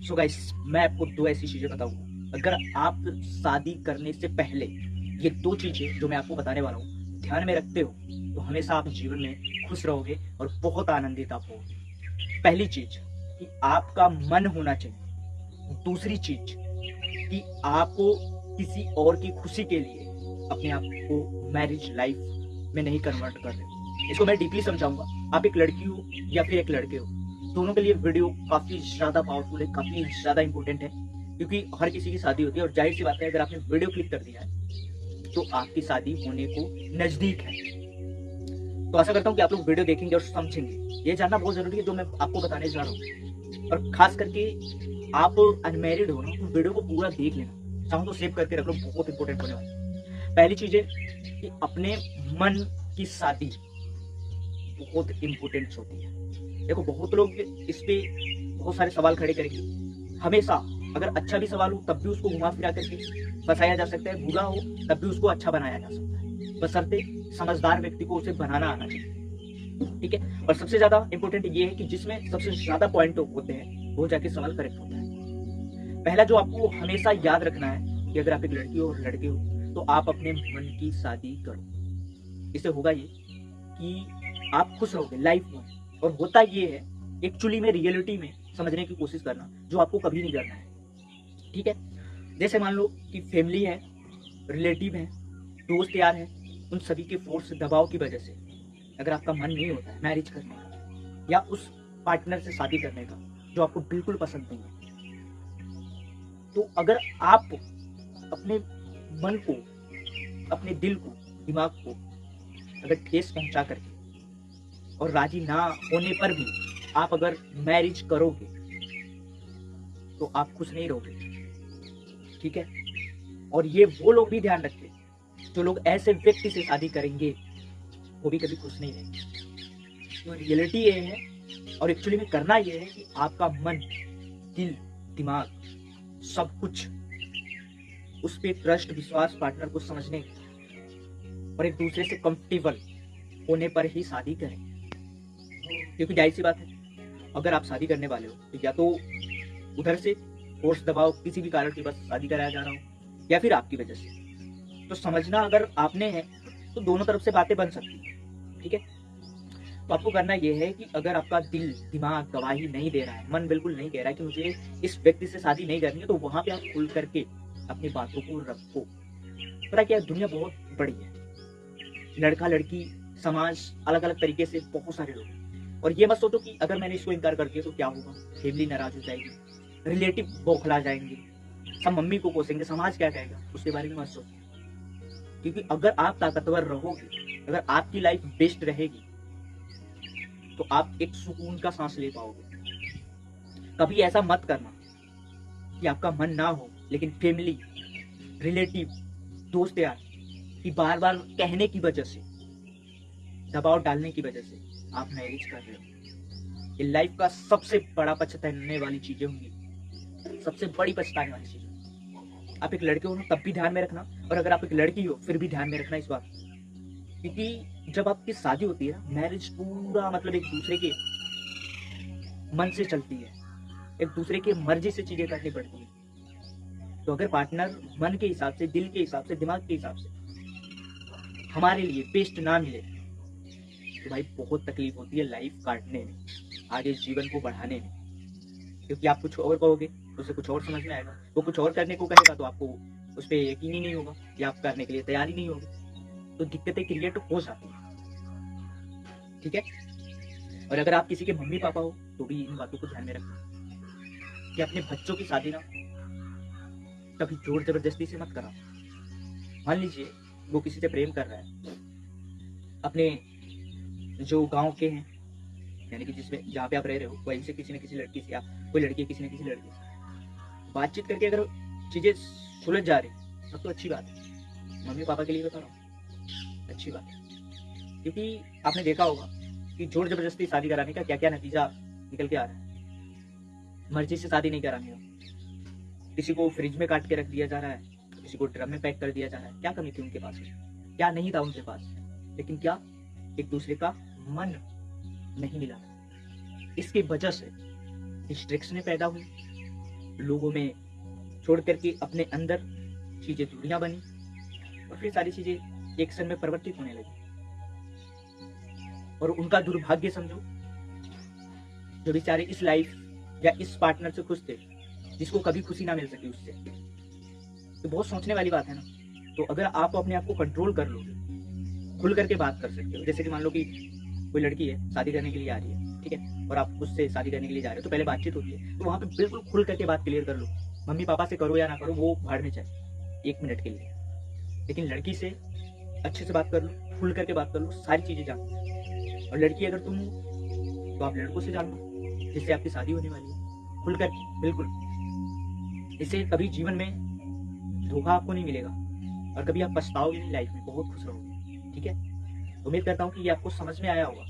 So guys, मैं आपको दो ऐसी चीजें बताऊंगा। अगर आप शादी करने से पहले ये दो चीजें जो मैं आपको बताने वाला हूँ ध्यान में रखते हो तो हमेशा आप जीवन में खुश रहोगे और बहुत आनंदित आप होगे। पहली चीज कि आपका मन होना चाहिए। दूसरी चीज कि आपको किसी और की खुशी के लिए अपने आप को मैरिज लाइफ में नहीं कन्वर्ट कर रहे हो। इसको मैं डीपली समझाऊंगा। आप एक लड़की हो या फिर एक लड़के हो, दोनों के लिए वीडियो काफी ज्यादा पावरफुल है, काफी ज्यादा इंपॉर्टेंट है, क्योंकि हर किसी की शादी होती है और जाहिर सी बात है अगर आपने वीडियो क्लिक कर दिया है तो आपकी शादी होने को नजदीक है। तो आशा करता हूँ कि आप लोग वीडियो देखेंगे और समझेंगे। ये जानना बहुत जरूरी है जो मैं आपको बताने जा रहा हूँ। और खास करके आप अनमैरिड हो ना तो वीडियो को पूरा देख लेना, चाहो तो सेव करके रख लो, बहुत इंपॉर्टेंट होने वाला है। पहली चीज है कि अपने मन की शादी बहुत इंपॉर्टेंट होती है। देखो, बहुत लोग इस पे बहुत सारे सवाल खड़े करेंगे। हमेशा अगर अच्छा भी सवाल हो तब भी उसको घुमा फिरा करके फंसाया जा सकता है, बुरा हो तब भी उसको अच्छा बनाया जा सकता है, बशर्ते समझदार व्यक्ति को उसे बनाना आना चाहिए। ठीक है। और सबसे ज्यादा इंपॉर्टेंट ये है कि जिसमें सबसे ज्यादा पॉइंट होते हैं वो जाके सवाल करेक्ट होता है। पहला जो आपको हमेशा याद रखना है कि अगर आप एक लड़की हो और लड़के हो तो आप अपने मन की शादी करो। इससे होगा ये कि आप खुश रहोगे लाइफ में। और होता ये है एक्चुअली में, रियलिटी में समझने की कोशिश करना जो आपको कभी नहीं करना है। ठीक है। जैसे मान लो कि फैमिली है, रिलेटिव है, दोस्त यार है, उन सभी के फोर्स दबाव की वजह से अगर आपका मन नहीं होता है मैरिज करने का या उस पार्टनर से शादी करने का जो आपको बिल्कुल पसंद नहीं है, तो अगर आप अपने मन को, अपने दिल को, दिमाग को अगर ठेस पहुंचा करके और राजी ना होने पर भी आप अगर मैरिज करोगे तो आप खुश नहीं रहोगे। ठीक है। और ये वो लोग भी ध्यान रखें जो लोग ऐसे व्यक्ति से शादी करेंगे वो भी कभी खुश नहीं रहेंगे। तो रियलिटी ये है और एक्चुअली में करना ये है कि आपका मन, दिल, दिमाग, सब कुछ उस पर ट्रस्ट, विश्वास, पार्टनर को समझने और एक दूसरे से कंफर्टेबल होने पर ही शादी करें। क्योंकि जाहिर सी बात है अगर आप शादी करने वाले हो तो या तो उधर से फोर्स दबाव किसी भी कारण की बस शादी कराया जा रहा हो या फिर आपकी वजह से, तो समझना अगर आपने है तो दोनों तरफ से बातें बन सकती है। ठीक है। तो आपको करना यह है कि अगर आपका दिल, दिमाग गवाही नहीं दे रहा है, मन बिल्कुल नहीं कह रहा है कि मुझे इस व्यक्ति से शादी नहीं करनी है, तो वहां पे आप खुल करके अपनी बातों को रखो। पता क्या, दुनिया बहुत बड़ी है, लड़का लड़की समाज अलग अलग तरीके से, बहुत सारे लोग। और ये मत सोचो कि अगर मैंने इसको इनकार कर दिया तो क्या होगा, फैमिली नाराज हो जाएगी, रिलेटिव बौखला जाएंगे, सब मम्मी को कोसेंगे, समाज क्या कहेगा, उसके बारे में मत सोचो। क्योंकि अगर आप ताकतवर रहोगे, अगर आपकी लाइफ बेस्ट रहेगी तो आप एक सुकून का सांस ले पाओगे। कभी ऐसा मत करना कि आपका मन ना हो लेकिन फैमिली, रिलेटिव, दोस्त यार की बार बार कहने की वजह से, दबाव डालने की वजह से आप मैरिज कर रहे हो। ये लाइफ का सबसे बड़ा पछताने वाली चीजें होंगी, सबसे बड़ी पछताने वाली चीजें। आप एक लड़के हो ना तब भी ध्यान में रखना, और अगर आप एक लड़की हो फिर भी ध्यान में रखना इस बात। क्योंकि जब आपकी शादी होती है, मैरिज पूरा मतलब एक दूसरे के मन से चलती है, एक दूसरे की मर्जी से चीजें करनी पड़ती है। तो अगर पार्टनर मन के हिसाब से, दिल के हिसाब से, दिमाग के हिसाब से हमारे लिए बेस्ट ना मिले तो भाई बहुत तकलीफ होती है लाइफ काटने में, आगे जीवन को बढ़ाने में। क्योंकि आप कुछ और कहोगे तो उसे कुछ और समझ में आएगा, वो कुछ और करने को कहेगा तो आपको उस पर यकीन ही नहीं होगा या आप करने के लिए तैयार ही नहीं होगे, तो दिक्कतें क्रिएट हो जाती हैं। ठीक है। और अगर आप किसी के मम्मी पापा हो तो भी इन बातों को ध्यान में रखना कि अपने बच्चों की शादी ना कभी जोर जबरदस्ती से मत कराओ। मान लीजिए वो किसी से प्रेम कर रहा है, अपने जो गांव के हैं, यानी कि जिसमें जहाँ पे आप रह रहे हो वहीं से किसी न किसी लड़की से, या कोई लड़की है किसी न किसी लड़की से बातचीत करके अगर चीजें सुलझ जा रही तब तो अच्छी बात है। मम्मी पापा के लिए बता रहा हूँ, अच्छी बात है। क्योंकि आपने देखा होगा कि जोर जबरदस्ती शादी कराने का क्या क्या नतीजा निकल के आ रहा है। मर्जी से शादी नहीं करानी हो, किसी को फ्रिज में काट के रख दिया जा रहा है, किसी को ड्रम में पैक कर दिया जा रहा है। क्या कमी थी उनके पास, क्या नहीं था उनके पास, लेकिन क्या एक दूसरे का मन नहीं मिला। इसकी वजह से डिस्ट्रैक्शन पैदा हुई, लोगों में छोड़ करके अपने अंदर चीजें दूरियां बनी और फिर सारी चीजें एक क्षण में परिवर्तित होने लगी। और उनका दुर्भाग्य समझो, जो बेचारे इस लाइफ या इस पार्टनर से खुश थे जिसको कभी खुशी ना मिल सकी उससे। तो बहुत सोचने वाली बात है ना। तो अगर आप अपने आप को कंट्रोल कर लोगे, खुल करके बात कर सकते हो। जैसे कि मान लो कि कोई लड़की है, शादी करने के लिए आ रही है, ठीक है, और आप उससे शादी करने के लिए जा रहे हो, तो पहले बातचीत होती है, तो वहां पे बिल्कुल खुल करके बात क्लियर कर लो। मम्मी पापा से करो या ना करो, वो भाड़ में जाए 1 मिनट के लिए, लेकिन लड़की से अच्छे से बात कर लो, खुल करके बात कर लो, सारी चीजें जान लो। और लड़की अगर तुम हो तो आप लड़कों से जान लो जिससे आपकी शादी होने वाली है, खुल करके बिल्कुल। इससे कभी जीवन में धोखा आपको नहीं मिलेगा और कभी आप पछताओगे नहीं, लाइफ में बहुत खुश रहोगे। ठीक है, उम्मीद करता हूँ कि ये आपको समझ में आया होगा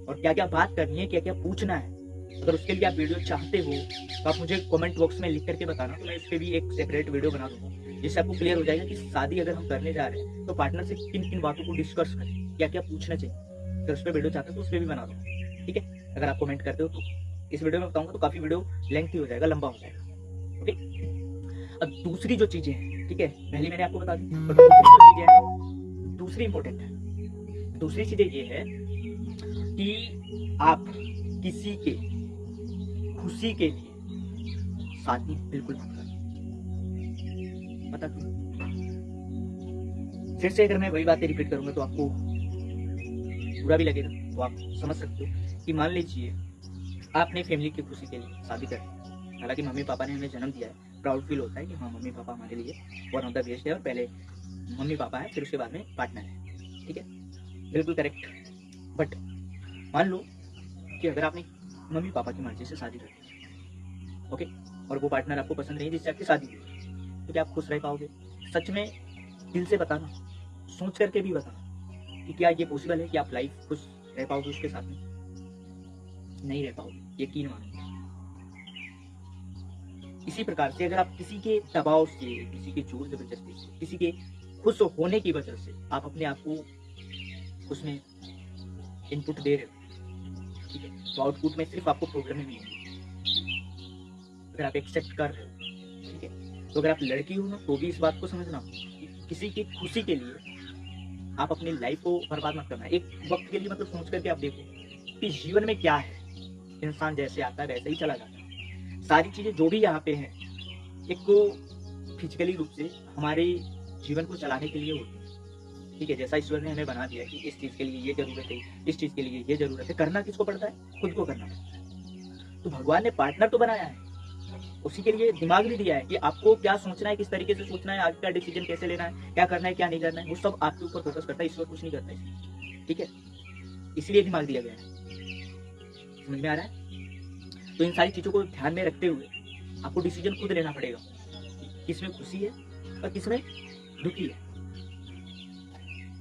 और क्या क्या बात करनी है, क्या क्या पूछना है। अगर उसके लिए आप वीडियो चाहते हो तो आप मुझे कमेंट बॉक्स में लिख करके बताना, तो मैं इस पर भी एक सेपरेट वीडियो बना दूंगा जिससे आपको क्लियर हो जाएगा कि शादी अगर हम करने जा रहे हैं तो पार्टनर से किन किन बातों को डिस्कस करें, क्या क्या पूछना चाहिए। अगर उस पर वीडियो चाहते हो तो उस पर भी बना दूंगा। ठीक है, अगर आप कमेंट करते हो तो इस वीडियो में बताऊंगा तो काफी वीडियो लेंथी हो जाएगा, लंबा हो जाएगा। ओके, अब दूसरी जो चीजें हैं, ठीक है, पहले मैंने आपको बता दी, और दूसरी जो चीजें हैं, दूसरी इंपॉर्टेंट है। दूसरी चीजें ये है कि आप किसी के खुशी के लिए शादी बिल्कुल मत करें। पता क्यों? फिर से अगर मैं वही बातें रिपीट करूंगा तो आपको बुरा भी लगेगा, तो आप समझ सकते हो कि मान लीजिए आपने फैमिली की खुशी के लिए शादी कर, हालांकि मम्मी पापा ने हमें जन्म दिया है, प्राउड फील होता है कि हाँ मम्मी पापा हमारे लिए वन ऑफ द बेस्ट है, और पहले मम्मी पापा है फिर उसके बाद में पार्टनर है। ठीक है, बिल्कुल करेक्ट। बट मान लो कि अगर आपने मम्मी पापा की मर्जी से शादी कर दी, ओके, और वो पार्टनर आपको पसंद नहीं जिससे आपकी शादी हुई, तो क्या आप खुश रह पाओगे? सच में दिल से बताना, सोच करके भी बताना कि क्या ये पॉसिबल है कि आप लाइफ खुश रह पाओगे उसके साथ में? नहीं रह पाओगे, यकीन मानो। इसी प्रकार से अगर आप किसी के दबाव से, किसी के जोर जबरदस्ती से, किसी के खुश होने की वजह से आप अपने आप को उसमें इनपुट दे रहे हो, ठीक है, तो आउटपुट में सिर्फ आपको प्रॉब्लम ही मिलेगी। अगर आप एक्सेप्ट कर रहे हो, ठीक है, तो अगर आप लड़की हो ना तो भी इस बात को समझना कि किसी की खुशी के लिए आप अपनी लाइफ को बर्बाद मत करना। एक वक्त के लिए मतलब सोच करके आप देखो कि जीवन में क्या है, इंसान जैसे आता है वैसे ही चला जाता है। सारी चीजें जो भी यहाँ पे हैं, एक को फिजिकली रूप से हमारे जीवन को चलाने के लिए होती है, ठीक है, जैसा ईश्वर ने हमें बना दिया कि इस चीज के लिए ये जरूरत है, इस चीज के लिए ये जरूरत है, करना किसको पड़ता है? खुद को करना पड़ता है। तो भगवान ने पार्टनर तो बनाया है, उसी के लिए दिमाग भी दिया है कि आपको क्या सोचना है, किस तरीके से सोचना है, आगे का डिसीजन कैसे लेना है, क्या करना है क्या नहीं करना है, वो सब आपके ऊपर फोकस करता है, ईश्वर कुछ नहीं करता है। ठीक है, इसीलिए दिमाग दिया गया है। समझ में आ रहा है? तो इन सारी चीजों को ध्यान में रखते हुए आपको डिसीजन खुद लेना पड़ेगा, किसमें खुशी है और किसमें दुखी है।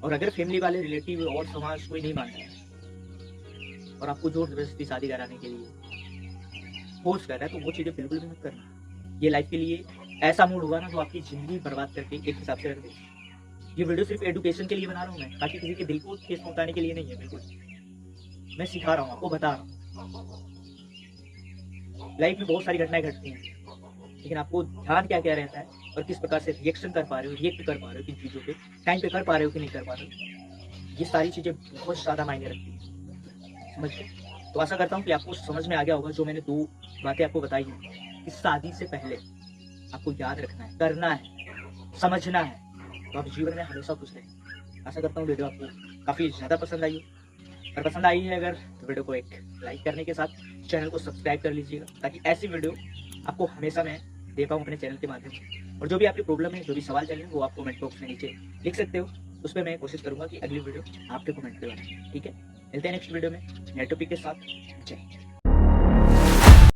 और अगर फैमिली वाले, रिलेटिव और समाज कोई नहीं मान रहा है और आपको जोर जबरदस्ती शादी कराने के लिए फोर्स कर रहा है, तो वो चीजें बिल्कुल भी मत करना। ये लाइफ के लिए ऐसा मूड होगा ना जो आपकी जिंदगी बर्बाद करके एक हिसाब से रख देगा। ये वीडियो सिर्फ एजुकेशन के लिए बना रहा हूँ मैं, ताकि किसी के दिल को ठेस पहुंचाने के लिए नहीं है। बिल्कुल मैं सिखा रहा हूँ, आपको बता रहा हूँ। लाइफ में बहुत सारी घटनाएं घटती हैं, लेकिन आपको ध्यान क्या क्या रहता है और किस प्रकार से रिएक्शन कर पा रहे हो, रिएक्ट कर पा रहे हो किन चीजों पे, टाइम पे कर पा रहे हो कि नहीं कर पा रहे हो, ये सारी चीजें बहुत ज्यादा मायने रखती है। समझ गए? तो आशा करता हूँ कि आपको समझ में आ गया होगा जो मैंने 2 बातें आपको बताई हैं कि शादी से पहले आपको याद रखना है, करना है, समझना है, तो आप जीवन में हमेशा खुश रहें। आशा करता हूँ वीडियो आपको काफी ज्यादा पसंद आई हो। अगर पसंद आई है अगर तो वीडियो को एक लाइक करने के साथ चैनल को सब्सक्राइब कर लीजिएगा, ताकि ऐसी वीडियो आपको हमेशा मैं दे पाऊँ अपने चैनल के माध्यम से। और जो भी आपकी प्रॉब्लम है, जो भी सवाल चाहिए, वो आप कमेंट बॉक्स में नीचे लिख सकते हो, उस पर मैं कोशिश करूंगा कि अगली वीडियो आपके कमेंट पे बनाए। ठीक है, मिलते हैं नेक्स्ट वीडियो में नए टॉपिक के साथ। जय हिंद।